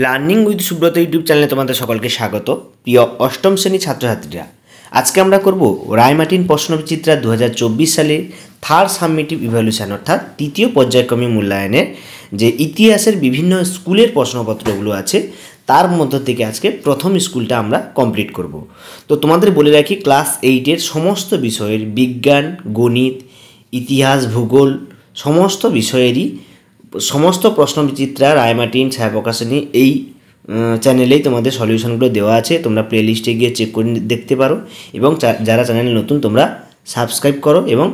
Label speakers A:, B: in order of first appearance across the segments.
A: Learning with Subrata YouTube চ্যানেলে তোমাদের সকলকে স্বাগত। প্রিয় অষ্টম শ্রেণী ছাত্রছাত্রীরা, আজকে আমরা করব রায়মার্টিন প্রশ্নবিচিত্রা 2024 সালের থার্ড সাবমিটিভ ইভ্যালুয়েশন অর্থাৎ তৃতীয় পর্যায়ক্রমিক মূল্যায়নের যে ইতিহাসের বিভিন্ন স্কুলের প্রশ্নপত্রগুলো আছে তার মধ্য থেকে আজকে প্রথম স্কুলটা আমরা কমপ্লিট করব। তো তোমাদের বলে রাখি, ক্লাস 8-এর সমস্ত বিষয়ের বিজ্ঞান, গণিত, ইতিহাস, ভূগোল সমস্ত বিষয়েরই সমস্ত প্রশ্নবিচিত্রা রায়মার্টিন ছায়া প্রকাশনী এই চ্যানেলেই তোমাদের সলিউশনগুলো দেওয়া আছে। তোমরা প্লে লিস্টে গিয়ে চেক করে দেখতে পারো এবং যারা চ্যানেল নতুন তোমরা সাবস্ক্রাইব করো এবং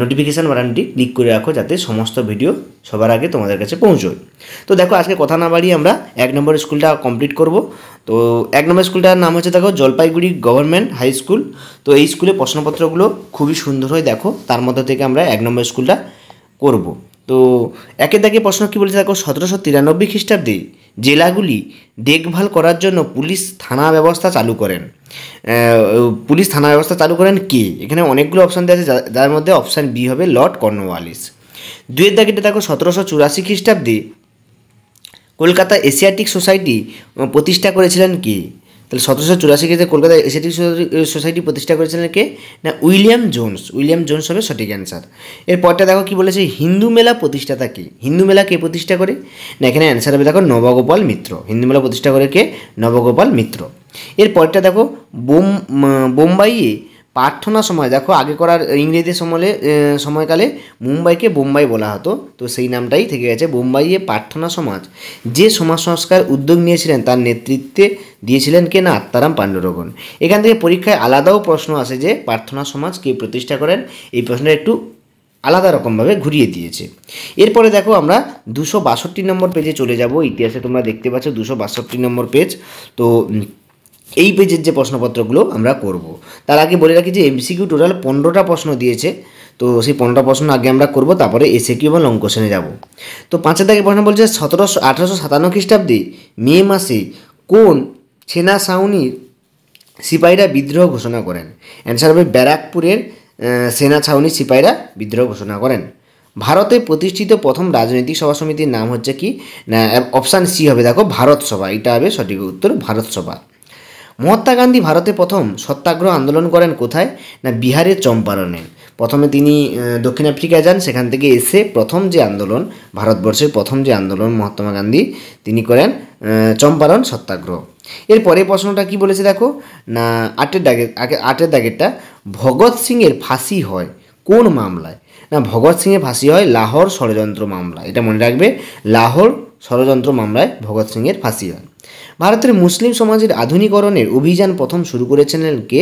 A: নোটিফিকেশান বাটনটি ক্লিক করে রাখো যাতে সমস্ত ভিডিও সবার আগে তোমাদের কাছে পৌঁছয়। তো দেখো, আজকে কথা না বাড়িয়ে আমরা 1 নম্বর স্কুলটা কমপ্লিট করব। তো 1 নম্বর স্কুলটার নাম হচ্ছে দেখো জলপাইগুড়ি গভর্নমেন্ট হাই স্কুল। তো এই স্কুলে প্রশ্নপত্রগুলো খুবই সুন্দর হয়, দেখো তার মধ্যে থেকে আমরা 1 নম্বর স্কুলটা করব। তো একে দাগে প্রশ্ন কী বলেছে দেখো, 1793 খ্রিস্টাব্দে জেলাগুলি দেখভাল করার জন্য পুলিশ থানা ব্যবস্থা চালু করেন। পুলিশ থানা ব্যবস্থা চালু করেন কে? এখানে অনেকগুলো অপশান দেওয়া আছে, যার মধ্যে অপশান বি হবে লর্ড কর্নওয়ালিস। 2-এর দাগেটা দেখো, 1784 খ্রিস্টাব্দে কলকাতা এশিয়াটিক সোসাইটি প্রতিষ্ঠা করেছিলেন কে? তাহলে 1784 খ্রিস্টাব্দে কলকাতা এশিয়াটিক সোসাইটি প্রতিষ্ঠা করেছিলেন কে? না উইলিয়াম জোন্স। উইলিয়াম জোন্স হবে সঠিক অ্যান্সার। এরপরটা দেখো কি বলেছে, হিন্দু মেলা প্রতিষ্ঠাতা কে? হিন্দু মেলা কে প্রতিষ্ঠা করে? না এখানে অ্যান্সার হবে দেখো নবগোপাল মিত্র। হিন্দু মেলা প্রতিষ্ঠা করে কে? নবগোপাল মিত্র। এরপরটা দেখো বোম্বাইয়ে প্রার্থনা সময়, দেখো আগে করার ইংরেজদের সময়কালে মুম্বাইকে বোম্বাই বলা হতো, তো সেই নামটাই থেকে গেছে। বোম্বাইয়ে প্রার্থনা সমাজ যে সমাজ সংস্কার উদ্যোগ নিয়েছিলেন তার নেতৃত্বে দিয়েছিলেন কে? না আত্মারাম পাণ্ডুরঙ্গন। এখান থেকে পরীক্ষায় আলাদাও প্রশ্ন আসে যে প্রার্থনা সমাজ কে প্রতিষ্ঠা করেন, এই প্রশ্নটা একটু আলাদা রকমভাবে ঘুরিয়ে দিয়েছে। এরপরে দেখো আমরা 262 নম্বর পেজে চলে যাব। ইতিহাসে তোমরা দেখতে পাচ্ছ 262 নম্বর পেজ। তো এই পেজের যে প্রশ্নপত্রগুলো আমরা করব, তার আগে বলে রাখি যে এমসিকিউ টোটাল 15টা প্রশ্ন দিয়েছে। তো সেই 15টা প্রশ্ন আগে আমরা করব, তারপরে এসএকিউ এবং লং কোশ্চেনে যাব। তো 5-এর দাগে প্রশ্ন বলছে 1857 খ্রিস্টাব্দে মে মাসে কোন সেনা ছাউনির সিপাহীরা বিদ্রোহ ঘোষণা করেন? অ্যান্সার হবে ব্যারাকপুরের সেনা ছাউনির সিপাহীরা বিদ্রোহ ঘোষণা করেন। ভারতে প্রতিষ্ঠিত প্রথম রাজনৈতিক সভা সমিতির নাম হচ্ছে কি? না অপশান সি হবে দেখো ভারত সভা। এটা হবে সঠিক উত্তর, ভারত সভা। মহাত্মা গান্ধী ভারতে প্রথম সত্যাগ্রহ আন্দোলন করেন কোথায়? না বিহারের চম্পারণে। প্রথমে তিনি দক্ষিণ আফ্রিকায় যান, সেখান থেকে এসে প্রথম যে আন্দোলন, ভারতবর্ষের প্রথম যে আন্দোলন মহাত্মা গান্ধী তিনি করেন চম্পারণ সত্যাগ্রহ। এরপরে প্রশ্নটা কি বলেছে দেখো, না 8-এর দাগেরটা ভগৎ সিংয়ের ফাঁসি হয় কোন মামলায়? না ভগৎ সিংয়ের ফাঁসি হয় লাহোর ষড়যন্ত্র মামলা। এটা মনে রাখবে, লাহোর ষড়যন্ত্র মামলায় ভগৎ সিংয়ের ফাঁসি হয়। ভারতের মুসলিম সমাজের আধুনিকরণের অভিযান প্রথম শুরু করেছিলেন কে?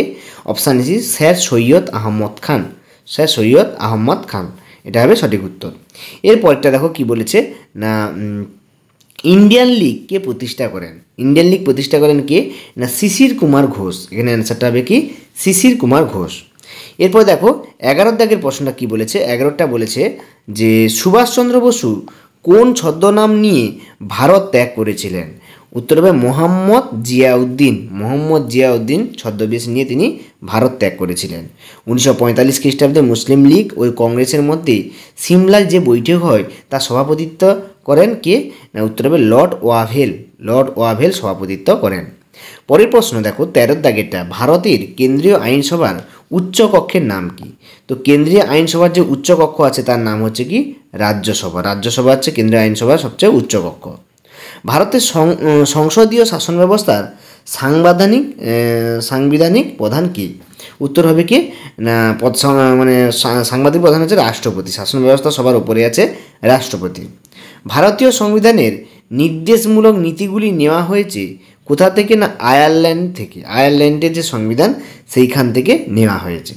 A: Option C sir Syed Ahmad Khan. Sir Syed Ahmad Khan, এটা হবে সঠিক উত্তর। এরপরটা দেখো কি বলেছে, না ইন্ডিয়ান লীগ কে প্রতিষ্ঠা করেন? ইন্ডিয়ান লীগ প্রতিষ্ঠা করেন কে? না শিশির কুমার ঘোষ। এখানে অ্যান্সারটা হবে কি? শিশির কুমার ঘোষ। এরপর দেখো 11-এর দাগের প্রশ্নটা কি বলেছে, 11টা বলেছে যে সুভাষচন্দ্র বসু কোন ছদ্মনাম নিয়ে ভারত ত্যাগ করেছিলেন? উত্তর হবে মোহাম্মদ জিয়াউদ্দিন। মোহাম্মদ জিয়াউদ্দিন ছদ্মবেশ নিয়ে তিনি ভারত ত্যাগ করেছিলেন। 1945 খ্রিস্টাব্দে মুসলিম লীগ ওই কংগ্রেসের মধ্যে সিমলায় যে বৈঠক হয় তার সভাপতিত্ব করেন কে? না উত্তর হবে লর্ড ওয়াভেল। লর্ড ওয়াভেল সভাপতিত্ব করেন। পরের প্রশ্ন দেখো 13-এর দাগেরটা, ভারতের কেন্দ্রীয় আইনসভার উচ্চ কক্ষের নাম কি? তো কেন্দ্রীয় আইনসভার যে উচ্চ কক্ষ আছে তার নাম হচ্ছে কি? রাজ্যসভা। রাজ্যসভা হচ্ছে কেন্দ্রীয় আইনসভার সবচেয়ে উচ্চ কক্ষ। ভারতের সংসদীয় শাসন ব্যবস্থার সাংবিধানিক প্রধান কি? উত্তর হবে কি? না সাংবিধানিক প্রধান হচ্ছে রাষ্ট্রপতি। শাসন ব্যবস্থা সবার উপরে আছে রাষ্ট্রপতি। ভারতীয় সংবিধানের নির্দেশমূলক নীতিগুলি নেওয়া হয়েছে কোথা থেকে? না আয়ারল্যান্ড থেকে। আয়ারল্যান্ডের যে সংবিধান সেইখান থেকে নেওয়া হয়েছে।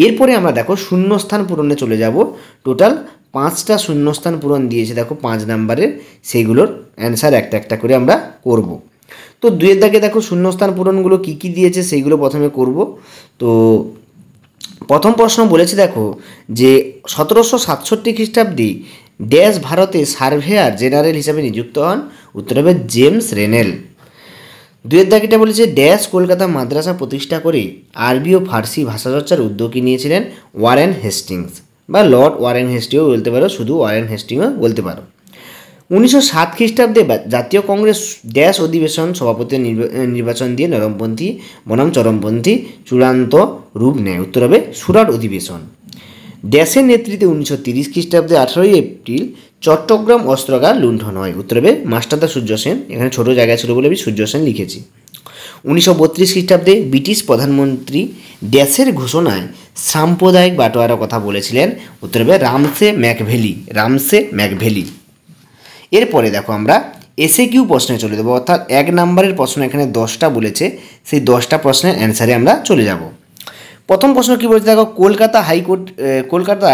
A: এরপরে আমরা দেখো শূন্যস্থান পূরণে চলে যাব। টোটাল 5টা শূন্যস্থান পূরণ দিয়েছে দেখো 5 নাম্বারের, সেইগুলোর অ্যান্সার একটা একটা করে আমরা করব। তো 2-এর দাগে দেখো শূন্যস্থান পূরণগুলো কী কী দিয়েছে সেইগুলো প্রথমে করব। তো প্রথম প্রশ্ন বলেছে দেখো যে 1767 খ্রিস্টাব্দে ড্যাশ ভারতে সার্ভেয়ার জেনারেল হিসাবে নিযুক্ত হন? উত্তর হবে জেমস রেনেল। 2-এর দাগেটা বলেছে ড্যাশ কলকাতা মাদ্রাসা প্রতিষ্ঠা করে আরবি ও ফার্সি ভাষাচর্চার উদ্যোগী নিয়েছিলেন ওয়ারেন হেস্টিংস বা লর্ড ওয়ারেন হেস্টিংও বলতে পারো, শুধু ওয়ারেন হেস্টিংও বলতে পারো। 1907 খ্রিস্টাব্দে জাতীয় কংগ্রেস ড্যাশ অধিবেশন সভাপতি নির্বাচন দিয়ে নরমপন্থী বনাম চরমপন্থী চূড়ান্ত রূপ নেয়। উত্তর হবে সুরাট অধিবেশন। ড্যাশের নেতৃত্বে 1930 খ্রিস্টাব্দে 18 এপ্রিল চট্টগ্রাম অস্ত্রাগার লুণ্ঠন হয়। উত্তর হবে মাস্টারদা সূর্য সেন। এখানে ছোটো জায়গা ছিল বলে আমি সূর্য সেন লিখেছি। 1932 খ্রিস্টাব্দে ব্রিটিশ প্রধানমন্ত্রী ড্যাশের ঘোষণায় সাম্প্রদায়িক বাটোয়ারার কথা বলেছিলেন। উত্তর হবে রামসে ম্যাকভেলি। এরপরে দেখো আমরা এসএকিউ প্রশ্নে চলে যাবো, অর্থাৎ 1 নম্বরের প্রশ্ন এখানে 10টা বলেছে, সেই 10টা প্রশ্নের অ্যান্সারে আমরা চলে যাব। প্রথম প্রশ্ন কী বলেছে দেখো, কলকাতা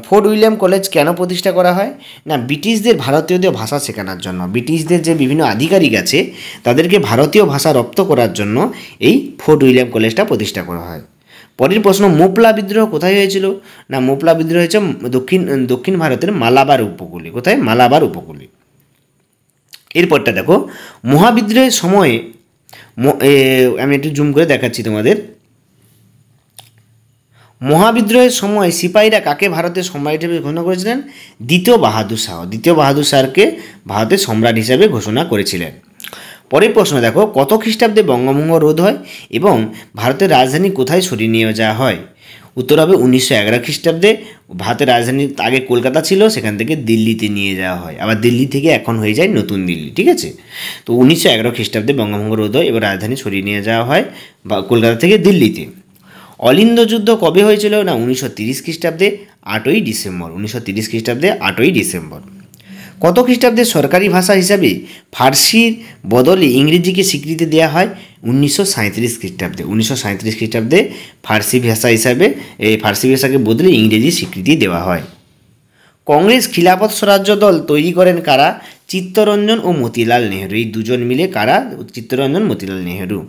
A: ফোর্ট উইলিয়াম কলেজ কেন প্রতিষ্ঠা করা হয়? না, ব্রিটিশদের ভারতীয়দের ভাষা শেখানোর জন্য। ব্রিটিশদের যে বিভিন্ন আধিকারিক আছে তাদেরকে ভারতীয় ভাষা রপ্ত করার জন্য এই ফোর্ট উইলিয়াম কলেজটা প্রতিষ্ঠা করা হয়। পরের প্রশ্ন, মোপলা বিদ্রোহ কোথায় হয়েছিল? না, মোপলা বিদ্রোহ হয়েছে দক্ষিণ ভারতের মালাবার উপকূলে। কোথায়? মালাবার উপকূলে। এরপরটা দেখো, মহাবিদ্রোহের সময়ে আমি একটু জুম করে দেখাচ্ছি তোমাদের। মহাবিদ্রোহের সময় সিপাহীরা কাকে ভারতের সম্রাট হিসেবে ঘোষণা করেছিলেন? দ্বিতীয় বাহাদুর শাহকে ভারতের সম্রাট হিসেবে ঘোষণা করেছিলেন। পরের প্রশ্ন দেখো, কত খ্রিস্টাব্দে বঙ্গভঙ্গ রোধ হয় এবং ভারতের রাজধানী কোথায় সরিয়ে নিয়ে যাওয়া হয়? উত্তর হবে 1911 খ্রিস্টাব্দে। ভারতের রাজধানী আগে কলকাতা ছিল, সেখান থেকে দিল্লিতে নিয়ে যাওয়া হয়, আবার দিল্লি থেকে এখন হয়ে যায় নতুন দিল্লি। ঠিক আছে, তো 1911 খ্রিস্টাব্দে বঙ্গভঙ্গ রোধ হয়, এবার রাজধানী সরিয়ে নিয়ে যাওয়া হয় বা কলকাতা থেকে দিল্লিতে। অলিন্দ যুদ্ধ কবে হয়েছিল? না, 1930 খ্রিস্টাব্দে 8ই ডিসেম্বর। 1930 খ্রিস্টাব্দে 8ই ডিসেম্বর। কত খ্রিস্টাব্দে সরকারি ভাষা হিসাবে ফার্সির বদলে ইংরেজিকে স্বীকৃতি দেওয়া হয়? 1937 খ্রিস্টাব্দে। 1937 খ্রিস্টাব্দে ফার্সি ভাষাকে বদলে ইংরেজি স্বীকৃতি দেওয়া হয়। কংগ্রেস খিলাফত স্বরাজ্য দল তৈরি করেন কারা? চিত্তরঞ্জন ও মতিলাল নেহেরু। এই দুজন মিলে কারা? চিত্তরঞ্জন, মতিলাল নেহেরু।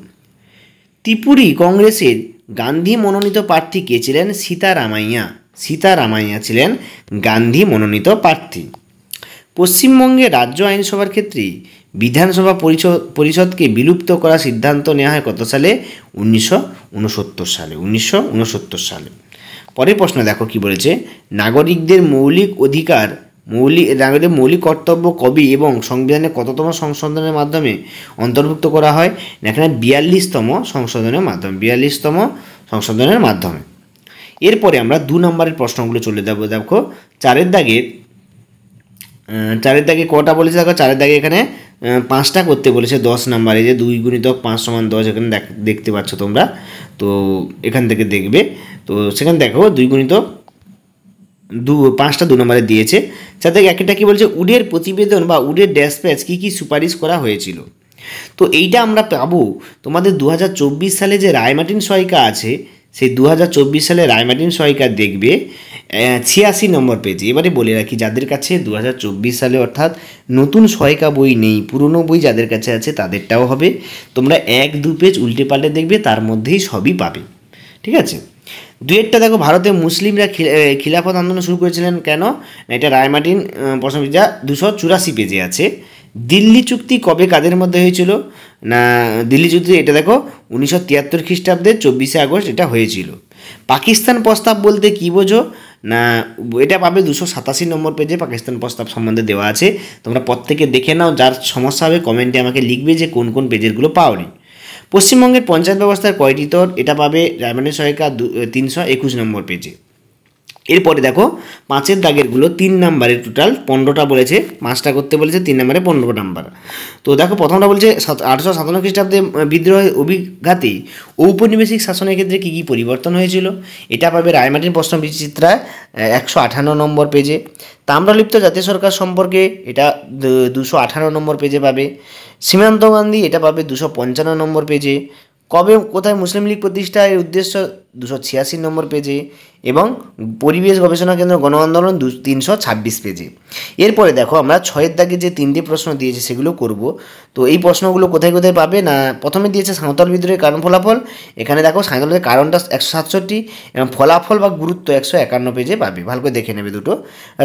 A: ত্রিপুরী কংগ্রেসের গান্ধী মনোনীত প্রার্থী কে ছিলেন? সীতারামাইয়া ছিলেন গান্ধী মনোনীত প্রার্থী। পশ্চিমবঙ্গে রাজ্য আইনসভার ক্ষেত্রে বিধানসভা পরিষদকে বিলুপ্ত করার সিদ্ধান্ত নেওয়া হয় কত সালে? 1969 সালে। পরের প্রশ্ন দেখো কি বলেছে, নাগরিকদের মৌলিক কর্তব্য কবে এবং সংবিধানের কততম সংশোধনের মাধ্যমে অন্তর্ভুক্ত করা হয়? এখানে 42তম সংশোধনের মাধ্যমে। এরপরে আমরা 2 নম্বরের প্রশ্নগুলো চলে যাব। দেখো চারের দাগে কটা বলেছে? দেখো চারের দাগে এখানে 5টা করতে বলেছে 10 নম্বরে, যে 2 × 5 = 10 এখানে দেখতে পাচ্ছ তোমরা, তো এখান থেকে দেখবে। তো সেখানে দেখো 2 × 5টা 2 নম্বরে দিয়েছে। সাথে একটা কি বলছে, উডের প্রতিবেদন বা উডের ড্যাশপ্যাচ কী সুপারিশ করা হয়েছিল? তো এইটা আমরা পাবো তোমাদের 2024 সালে যে রায়মার্টিন সহায়িকা আছে, সেই 2024 সালে রায়মার্টিন সহায়িকা দেখবে 86 নম্বর পেজে। এবারে বলে রাখি, যাদের কাছে 2024 সালে অর্থাৎ নতুন সহায়িকা বই নেই, পুরনো বই যাদের কাছে আছে তাদেরটাও হবে। তোমরা 1-2 পেজ উল্টে পাল্টে দেখবে, তার মধ্যেই সবই পাবে। ঠিক আছে, 2টা দেখো, ভারতে মুসলিমরা খিলাফত আন্দোলন শুরু করেছিলেন কেন? এটা রায়মার্টিন প্রশ্নবিদ্যা 284 পেজে আছে। দিল্লি চুক্তি কবে কাদের মধ্যে হয়েছিল? না, দিল্লি চুক্তি এটা দেখো 1973 খ্রিস্টাব্দে 24শে আগস্ট এটা হয়েছিল। পাকিস্তান প্রস্তাব বলতে কী বোঝো? না, এটা পাবে 287 নম্বর পেজে পাকিস্তান প্রস্তাব সম্বন্ধে দেওয়া আছে। তোমরা প্রত্যেকে দেখে নাও, যার সমস্যা হবে কমেন্টে আমাকে লিখবে যে কোন কোন পেজেরগুলো পাওনি। পশ্চিমবঙ্গের পঞ্চায়েত ব্যবস্থার কয়টি স্তর? এটা পাবে রায়মার্টিন সহায়িকা 321 নম্বর পেজে। এরপরে দেখো 5এর দাগেরগুলো 3 নম্বরের টোটাল 15টা বলেছে, 5টা করতে বলেছে, 3 নম্বরে 15 নম্বর। তো দেখো প্রথমটা বলছে 1857 খ্রিস্টাব্দে বিদ্রোহের অভিঘাতে ঔপনিবেশিক শাসনের ক্ষেত্রে কী কী পরিবর্তন হয়েছিল? এটা পাবে রায়মার্টিন প্রশ্নবিচিত্রায় 158 নম্বর পেজে। তাম্রলিপ্ত জাতীয় সরকার সম্পর্কে এটা 218 নম্বর পেজে পাবে। সীমান্ত গান্ধী এটা পাবে 255 নম্বর পেজে। কবে কোথায় মুসলিম লীগ প্রতিষ্ঠার উদ্দেশ্য? 286 নম্বর পেজে। এবং পরিবেশ গবেষণা কেন্দ্র গণ আন্দোলন 326 পেজে। এরপরে দেখো আমরা 6এর দাগে যে 3টে প্রশ্ন দিয়েছে সেগুলো করব। তো এই প্রশ্নগুলো কোথায় কোথায় পাবে? না, প্রথমে দিয়েছে সাঁওতাল বিদ্রোহের কারণ ফলাফল। এখানে দেখো সাঁওতাল বিদ্রোহের কারণটা 167 এবং ফলাফল বা গুরুত্ব 151 পেজে পাবে, ভালো করে দেখে নেবে দুটো।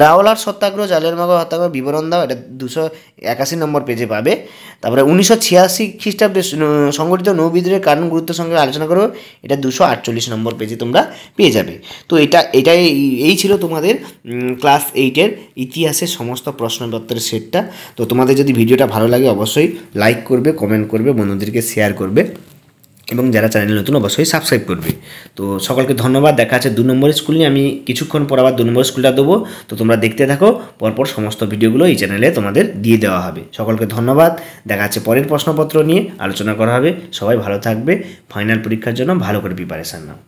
A: রাওলাট সত্যাগ্রহ, জালিয়ানওয়ালাবাগ হত্যাকাণ্ড বিবরণ দাও, এটা 281 নম্বর পেজে পাবে। তারপরে 1986 খ্রিস্টাব্দে সংগঠিত নৌ বিদ্রোহের কারণ গুরুত্ব সঙ্গে আলোচনা করো, এটা 248 নম্বর নম্বর পেজে তোমরা পেয়ে যাবে। তো এই ছিল তোমাদের ক্লাস 8-এর ইতিহাসের সমস্ত প্রশ্নপত্রের সেটটা। তো তোমাদের যদি ভিডিওটা ভালো লাগে অবশ্যই লাইক করবে, কমেন্ট করবে, বন্ধুদেরকে শেয়ার করবে এবং যারা চ্যানেল নতুন অবশ্যই সাবস্ক্রাইব করবে। তো সকলকে ধন্যবাদ। দেখা আছে 2 নম্বর স্কুল নিয়ে। আমি কিছুক্ষণ পর আবার 2 নম্বর স্কুলটা দেবো। তো তোমরা দেখতে থাকো, পরপর সমস্ত ভিডিওগুলো এই চ্যানেলে তোমাদের দিয়ে দেওয়া হবে। সকলকে ধন্যবাদ। দেখা আছে পরের প্রশ্নপত্র নিয়ে আলোচনা করা হবে। সবাই ভালো থাকবে। ফাইনাল পরীক্ষার জন্য ভালো করে প্রিপারেশান নাও।